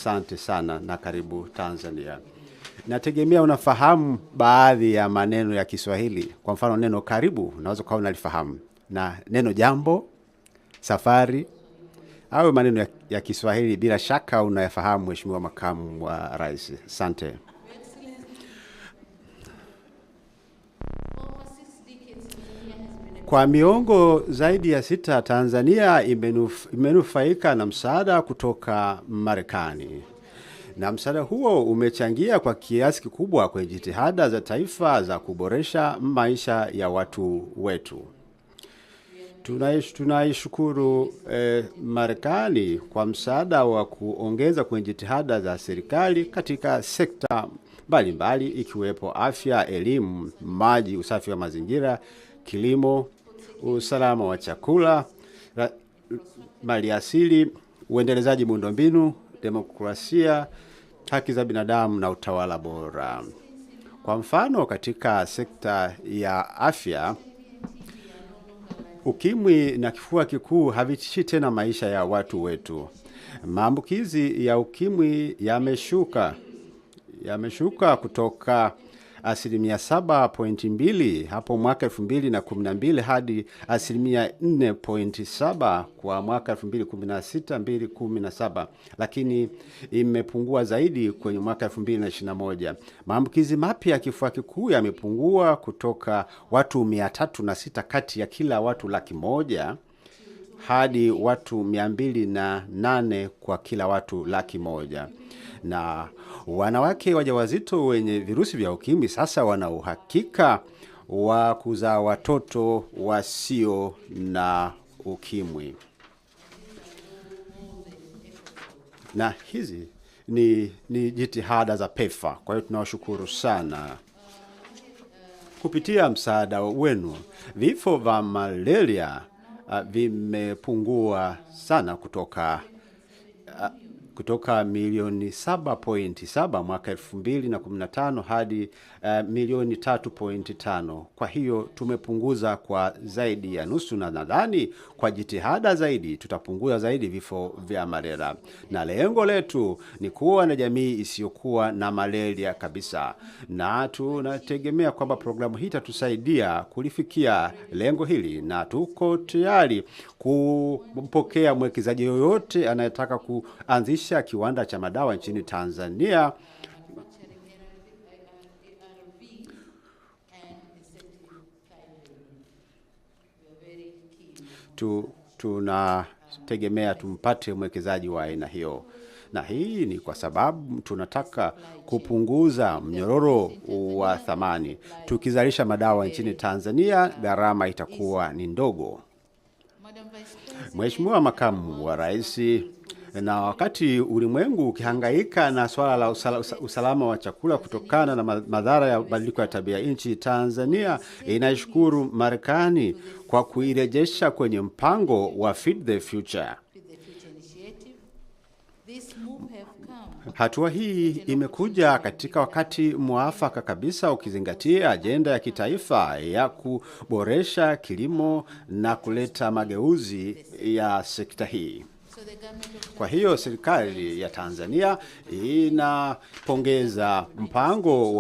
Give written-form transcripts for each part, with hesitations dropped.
Asante sana na karibu Tanzania. Nategemea unafahamu baadhi ya maneno ya Kiswahili. Kwa mfano neno karibu, unaweza kuwa unalifahamu. Na neno jambo, safari, au maneno ya Kiswahili bila shaka unayafahamu, Mheshimiwa Makamu wa Rais. Asante. Kwa miongo zaidi ya 6 Tanzania imenufaika na msaada kutoka Marekani. Na msaada huo umechangia kwa kiasi kikubwa kwenye jitihada za taifa za kuboresha maisha ya watu wetu. Tunaishukuru Marekani kwa msaada wa kuongeza kwenye jitihada za serikali katika sekta mbalimbali ikiwepo afya, elimu, maji, usafi wa mazingira, kilimo, usalama wa chakula, maliasili, uendelezaji miundombinu, demokrasia, haki za binadamu na utawala bora. Kwa mfano katika sekta ya afya, ukimwi na kifua kikuu havitishi tena maisha ya watu wetu. Maambukizi ya ukimwi yameshuka kutoka 7.2 hapo mwaka 2012 hadi 4.7 kwa mwaka 2016-2017, lakini imepungua zaidi kwenye mwaka 2021. Maambukizi mapya ya kifua kikuu yamepungua kutoka watu 306 kati ya kila watu 100,000 hadi watu 208 kwa kila watu 100,000. Na wanawake wajawazito wenye virusi vya ukimwi sasa wana uhakika wa kuzaa watoto wasio na ukimwi. Na hizi ni jitihada za PEPFAR. Kwa hiyo tunawashukuru sana. Kupitia msaada wenu, vifo vya malaria vimepungua sana kutoka milioni 7.7 mwaka 2015 hadi milioni 3.5. Kwa hiyo tumepunguza kwa zaidi ya nusu, na nadhani kwa jitihada zaidi tutapunguza zaidi vifo vya malaria. Na lengo letu ni kuwa na jamii isiyokuwa na malaria kabisa. Na tunategemea kwamba programu hii itatusaidia kulifikia lengo hili, na tuko tayari kumpokea mwekezaji yoyote anayetaka kuanzisha kiwanda cha madawa nchini Tanzania. Tunategemea tumpate mwekezaji wa aina hiyo. Na hii ni kwa sababu tunataka kupunguza mnyororo wa thamani. Tukizalisha madawa nchini Tanzania, gharama itakuwa ni ndogo. Mheshimiwa Makamu wa Rais, na wakati ulimwengu ukihangaika na swala la usalama wa chakula kutokana na madhara ya mabadiliko ya tabia nchi, Tanzania inaishukuru Marekani kwa kuirejesha kwenye mpango wa Feed the Future. Hatua hii imekuja katika wakati mwafaka kabisa, ukizingatia ajenda ya kitaifa ya kuboresha kilimo na kuleta mageuzi ya sekta hii. Kwa hiyo serikali ya Tanzania inapongeza mpango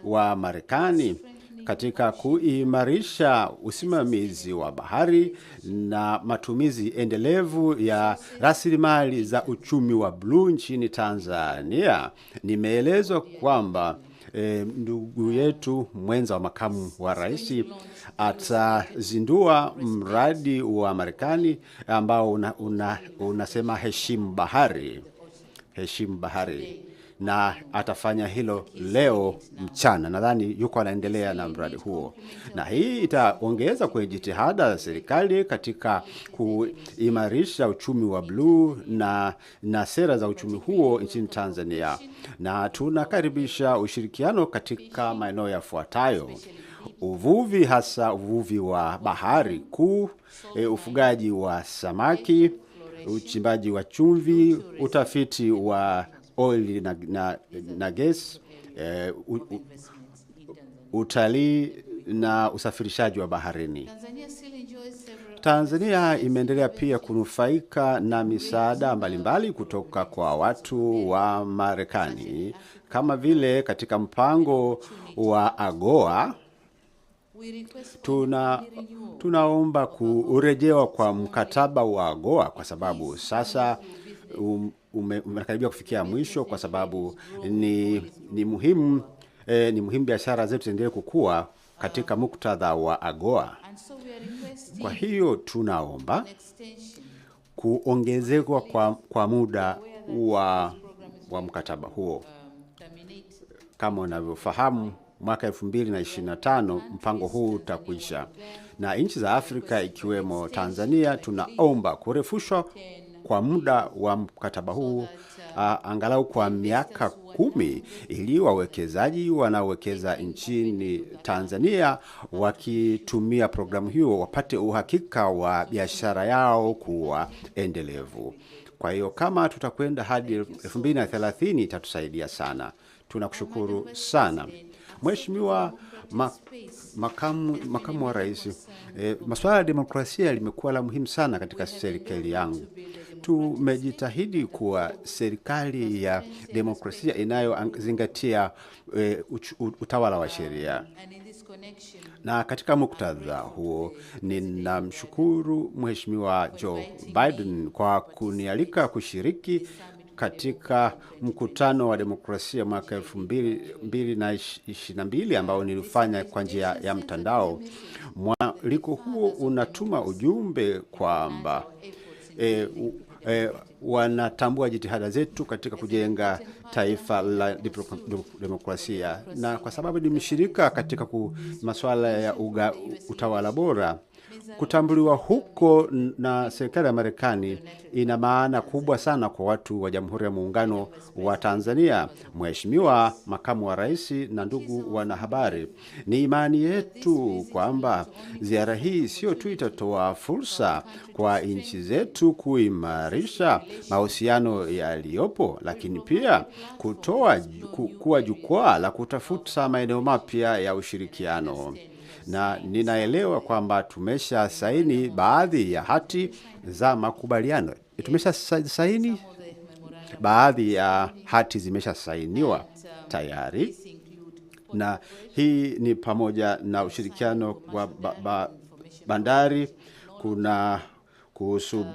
wa Marekani katika kuimarisha usimamizi wa bahari na matumizi endelevu ya rasilimali za uchumi wa bluu nchini Tanzania. Nimeelezwa kwamba ndugu yetu mwenza wa Makamu wa Rais atazindua mradi wa Marekani ambao unasema heshimu bahari, na atafanya hilo leo mchana. Nadhani yuko anaendelea na mradi huo, na hii itaongeza kwenye jitihada za serikali katika kuimarisha uchumi wa bluu na sera za uchumi huo nchini Tanzania. Na tunakaribisha ushirikiano katika maeneo yafuatayo: uvuvi, hasa uvuvi wa bahari kuu, ufugaji wa samaki, uchimbaji wa chumvi, utafiti wa oil na gas, utalii na usafirishaji wa baharini. Tanzania imeendelea pia kunufaika na misaada mbalimbali kutoka kwa watu wa Marekani, kama vile katika mpango wa AGOA. Tunaomba kurejewa kwa mkataba wa AGOA kwa sababu sasa umekaribia kufikia mwisho, kwa sababu ni muhimu biashara zetu ziendelee kukua katika muktadha wa AGOA. Kwa hiyo tunaomba kuongezeka kwa muda wa mkataba huo. Kama unavyofahamu, mwaka 2025 mpango huu utakwisha, na nchi za Afrika ikiwemo Tanzania tunaomba kurefushwa kwa muda wa mkataba huu angalau kwa miaka 10, ili wawekezaji wanaowekeza nchini Tanzania wakitumia programu hiyo wapate uhakika wa biashara yao kuwa endelevu. Kwa hiyo kama tutakwenda hadi 2030 itatusaidia sana. Tunakushukuru sana Mheshimiwa Makamu wa Rais. Masuala ya demokrasia limekuwa la muhimu sana katika serikali yangu. Tumejitahidi kuwa serikali ya demokrasia inayozingatia utawala wa sheria. Na katika muktadha huo, ninamshukuru Mheshimiwa Joe Biden kwa kunialika kushiriki katika mkutano wa demokrasia mwaka 2022 ambao nilifanya kwa njia ya mtandao. Mwaliko huo unatuma ujumbe kwamba wanatambua jitihada zetu katika kujenga taifa la demokrasia, na kwa sababu ni mshirika katika masuala ya utawala bora, kutambuliwa huko na serikali ya Marekani ina maana kubwa sana kwa watu wa Jamhuri ya Muungano wa Tanzania. Mheshimiwa Makamu wa Rais na ndugu wanahabari, ni imani yetu kwamba ziara hii sio tu itatoa fursa kwa nchi zetu kuimarisha mahusiano yaliyopo, lakini pia kuwa jukwaa la kutafuta maeneo mapya ya ushirikiano. Na ninaelewa kwamba tumesha saini baadhi ya hati za makubaliano. Tumesha saini baadhi ya hati, zimesha sainiwa tayari, na hii ni pamoja na ushirikiano wa bandari, kuna kuhusu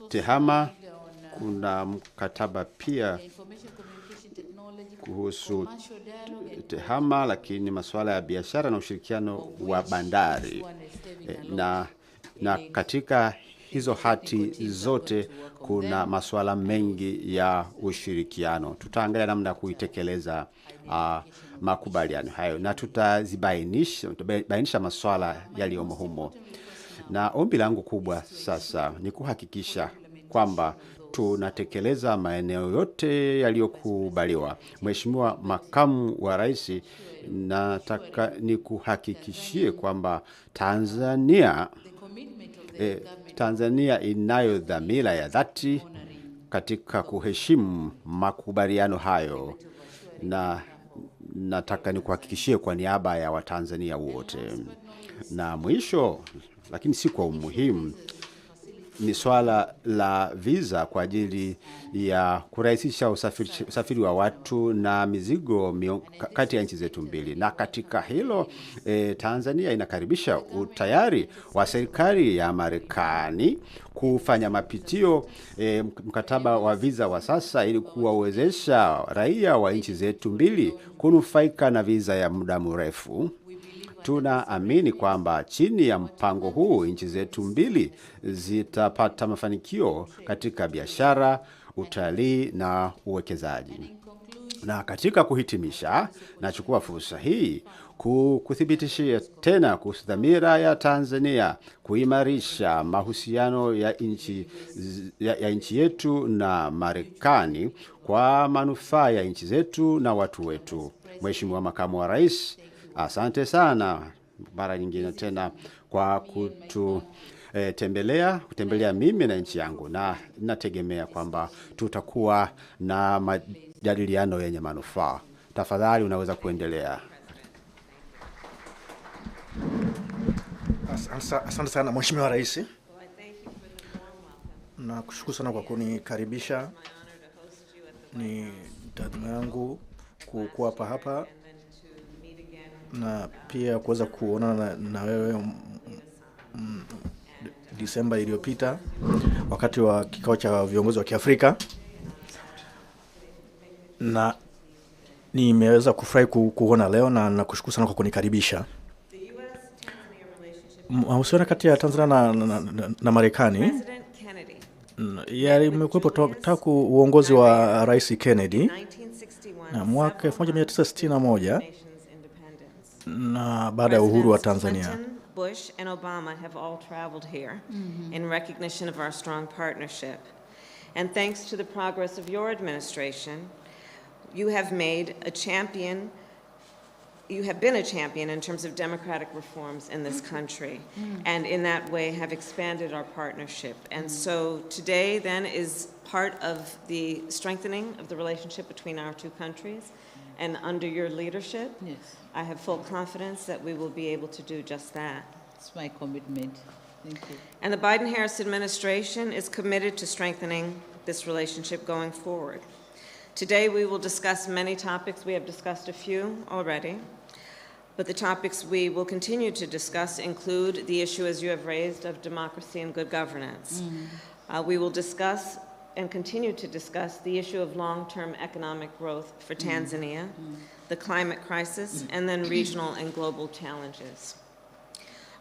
tehama, kuna mkataba pia kuhusu tehama, lakini masuala ya biashara na ushirikiano wa bandari. Na katika hizo hati zote kuna masuala mengi ya ushirikiano. Tutaangalia namna ya kuitekeleza makubaliano hayo, na tutazibainisha masuala yaliyomo humo. Na ombi langu kubwa sasa ni kuhakikisha kwamba tunatekeleza maeneo yote yaliyokubaliwa. Mheshimiwa Makamu wa Rais, nataka nikuhakikishie kwamba Tanzania inayo dhamira ya dhati katika kuheshimu makubaliano hayo, na nataka nikuhakikishie kwa niaba ya Watanzania wote. Na mwisho, lakini si kwa umuhimu, ni swala la visa kwa ajili ya kurahisisha usafiri wa watu na mizigo kati ya nchi zetu mbili. Na katika hilo Tanzania inakaribisha utayari wa serikali ya Marekani kufanya mapitio mkataba wa visa wa sasa, ili kuwawezesha raia wa nchi zetu mbili kunufaika na visa ya muda mrefu. Tunaamini kwamba chini ya mpango huu nchi zetu mbili zitapata mafanikio katika biashara, utalii na uwekezaji. Na katika kuhitimisha, nachukua fursa hii kuthibitishia tena kuhusu dhamira ya Tanzania kuimarisha mahusiano ya nchi yetu na Marekani kwa manufaa ya nchi zetu na watu wetu. Mheshimiwa Makamu wa Rais, asante sana mara nyingine tena kwa kutembelea mimi na nchi yangu, na nategemea kwamba tutakuwa na majadiliano yenye manufaa. Tafadhali unaweza kuendelea. Asante sana Mheshimiwa Rais. Na kushukuru sana kwa kunikaribisha. Ni taadhima yangu kuwa hapa na pia kuweza kuonana na wewe Disemba iliyopita wakati wa kikao cha viongozi wa Kiafrika, na nimeweza kufurahi kuona leo na nakushukuru sana kwa kunikaribisha. Mahusiano kati ya Tanzania na Marekani yamekuwepo tangu uongozi wa Rais Kennedy na mwaka 1961 na baada ya uhuru wa Tanzania. Bush and Obama have all traveled here in recognition of our strong partnership. And thanks to the progress of your administration, you have been a champion in terms of democratic reforms in this country, and in that way have expanded our partnership. And so today then is part of the strengthening of the relationship between our two countries, and under your leadership, I have full confidence that we will be able to do just that. It's my commitment. Thank you. And the Biden-Harris administration is committed to strengthening this relationship going forward. Today we will discuss many topics. We have discussed a few already, but the topics we will continue to discuss include the issue, as you have raised, of democracy and good governance. We will discuss and continue to discuss the issue of long-term economic growth for Tanzania, the climate crisis, and then regional and global challenges.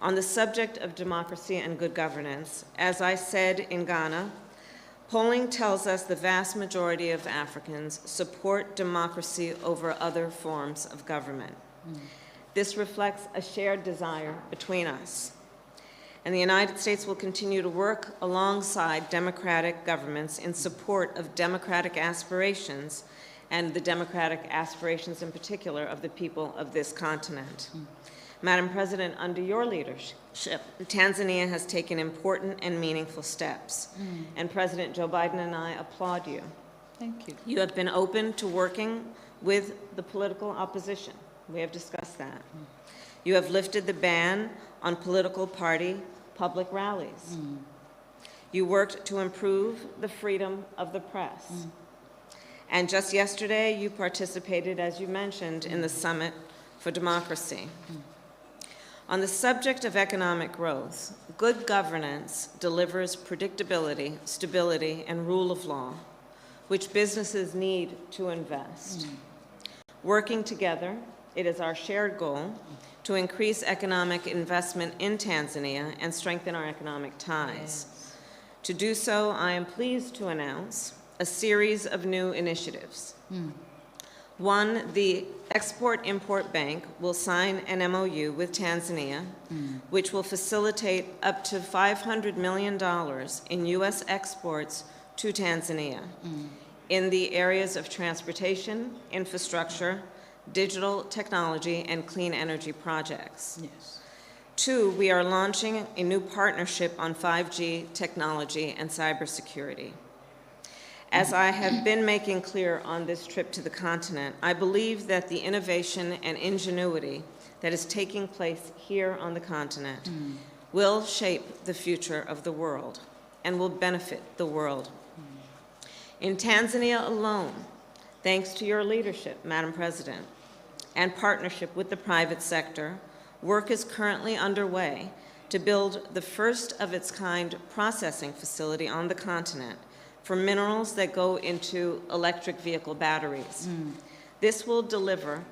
On the subject of democracy and good governance, as I said in Ghana, polling tells us the vast majority of Africans support democracy over other forms of government. This reflects a shared desire between us. And the United States will continue to work alongside democratic governments in support of democratic aspirations, and the democratic aspirations in particular of the people of this continent. Madam President, under your leadership, Tanzania has taken important and meaningful steps, and President Joe Biden and I applaud you. Thank you. You have been open to working with the political opposition. We have discussed that. You have lifted the ban on political party public rallies. You worked to improve the freedom of the press. And just yesterday, you participated, as you mentioned, in the Summit for Democracy. On the subject of economic growth, good governance delivers predictability, stability, and rule of law, which businesses need to invest. Working together, it is our shared goal to increase economic investment in Tanzania and strengthen our economic ties. To do so, I am pleased to announce a series of new initiatives. One, the Export-Import Bank will sign an MOU with Tanzania, which will facilitate up to $500 million in U.S. exports to Tanzania in the areas of transportation, infrastructure, digital technology, and clean energy projects. Two, we are launching a new partnership on 5G technology and cybersecurity. As I have been making clear on this trip to the continent, I believe that the innovation and ingenuity that is taking place here on the continent will shape the future of the world and will benefit the world. In Tanzania alone, thanks to your leadership, Madam President, and partnership with the private sector, work is currently underway to build the first of its kind processing facility on the continent for minerals that go into electric vehicle batteries. This will deliver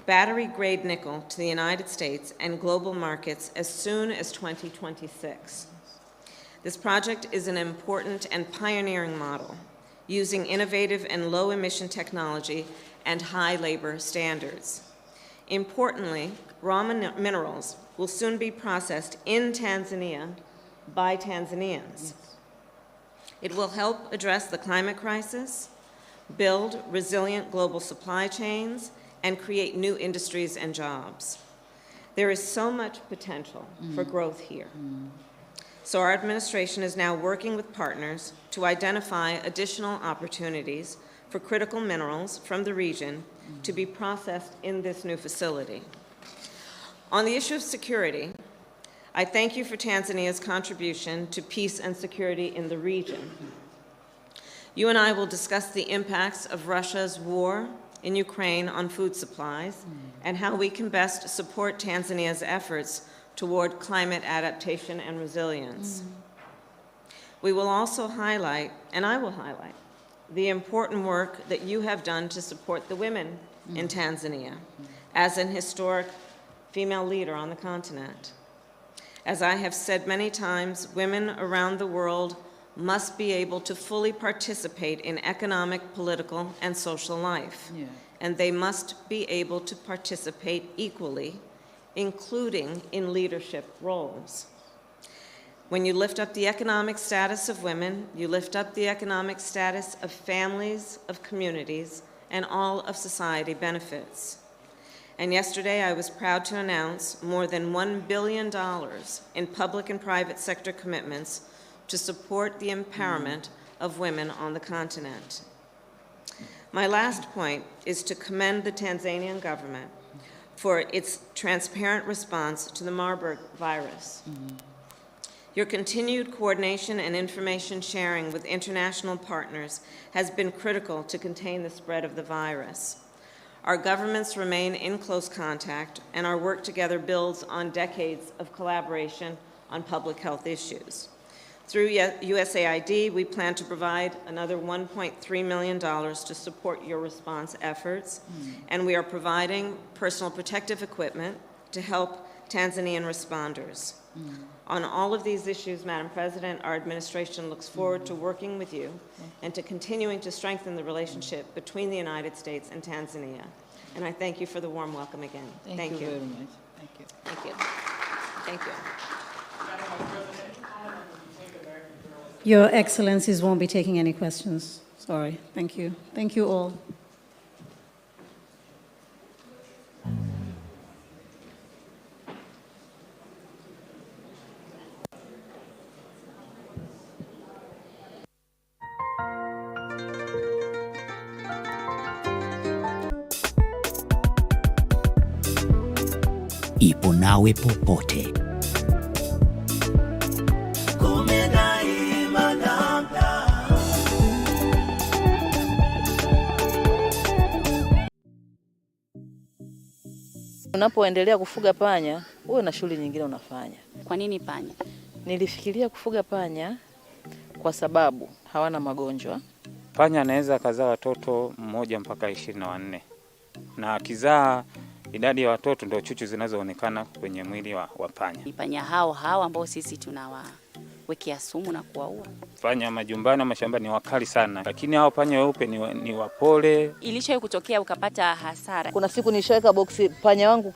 battery-grade nickel to the United States and global markets as soon as 2026. This project is an important and pioneering model, using innovative and low-emission technology and high labor standards. Importantly, raw minerals will soon be processed in Tanzania by Tanzanians. It will help address the climate crisis, build resilient global supply chains, and create new industries and jobs. There is so much potential for growth here. So our administration is now working with partners to identify additional opportunities for critical minerals from the region to be processed in this new facility. On the issue of security, I thank you for Tanzania's contribution to peace and security in the region. You and I will discuss the impacts of Russia's war in Ukraine on food supplies and how we can best support Tanzania's efforts toward climate adaptation and resilience. We will also highlight, and I will highlight, the important work that you have done to support the women in Tanzania as an historic female leader on the continent. As I have said many times, women around the world must be able to fully participate in economic, political, and social life. Yeah. And they must be able to participate equally, including in leadership roles. When you lift up the economic status of women, you lift up the economic status of families, of communities, and all of society benefits. And yesterday I was proud to announce more than $1 billion in public and private sector commitments to support the empowerment of women on the continent. My last point is to commend the Tanzanian government for its transparent response to the Marburg virus. Your continued coordination and information sharing with international partners has been critical to contain the spread of the virus. Our governments remain in close contact, and our work together builds on decades of collaboration on public health issues. Through USAID, we plan to provide another $1.3 million to support your response efforts, and we are providing personal protective equipment to help Tanzanian responders. On all of these issues, Madam President, our administration looks forward to working with you and to continuing to strengthen the relationship between the United States and Tanzania. And I thank you for the warm welcome again. Thank you very much. Thank you. Thank you. Thank you. Your Excellencies won't be taking any questions. Sorry. Thank you. Thank you all. Ipo nawe popote. Unapoendelea kufuga panya, uwe na shughuli nyingine unafanya. Kwa nini panya? Nilifikiria kufuga panya kwa sababu hawana magonjwa. Panya anaweza kuzaa watoto 1 mpaka 24. Na akizaa idadi ya watoto ndio chuchu zinazoonekana kwenye mwili wa panya. Panya hao ambao sisi tunawawekea sumu na kuwaua. Panya majumbani na mashambani ni wakali sana, lakini hao panya weupe ni wapole. Ilishawahi kutokea ukapata hasara? Kuna siku nishaweka boksi panya wangu